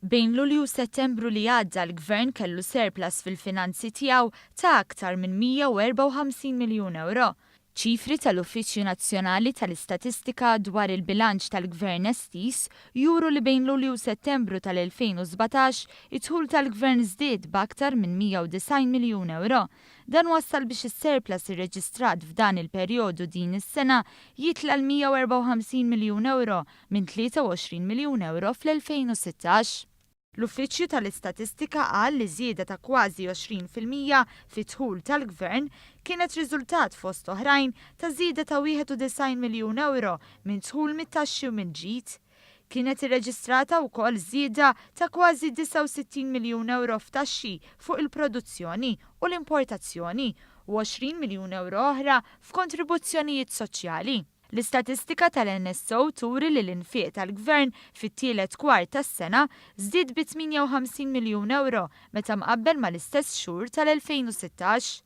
Bejn Lulju u Settembru li għadda l-Gvern kellu surplus fil-finanzi tiegħu ta' aktar minn 154 miljun euro. ċifri tal-Uffiċċju Nazzjonali tal-Istatistika dwar il-bilanċ tal-Gvern estis juru li bejn Lulju u Settembru tal-2017 id-dħul tal-Gvern żdied b'aktar minn 190 miljun euro. Dan wassal biex is-surplus irreġistrat f'dan il-perjodu din is-sena jitla l-154 miljun euro minn 23 miljun euro fl-2016. L-Uffiċċju tal-Istatistika qal li żieda ta' kważi 20% fid-dħul tal-Gvern kienet riżultat fost oħrajn ta' żieda ta' 91 miljun euro minn dħul mit-taxxi u mill-ġid. Kienet irreġistrata wkoll żieda ta' kważi 69 miljun euro f'taxxi fuq il-produzzjoni u l-importazzjoni u 20 miljun euro oħra f'kontribuzzjonijiet soċjali. L-istatistika tal-NSO turi li l-infiq tal-Gvern fit-tielet kwart tas-sena żdied bi 58 miljun euro meta mqabbel mal-istess xhur tal-2016.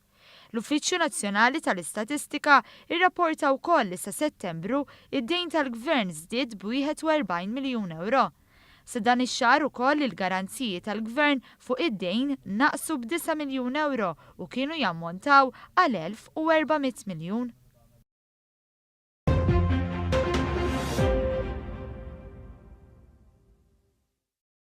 L-Uffiċċju Nazzjonali tal-Istatistika irrapporta wkoll li sa Settembru id-dejn tal-Gvern żdied b'41 miljun euro. Sa dan ix-xahar ukoll il-garanziji tal-Gvern fuq id-dejn naqsu b'9 miljun euro u kienu jammontaw għal 1400 miljun.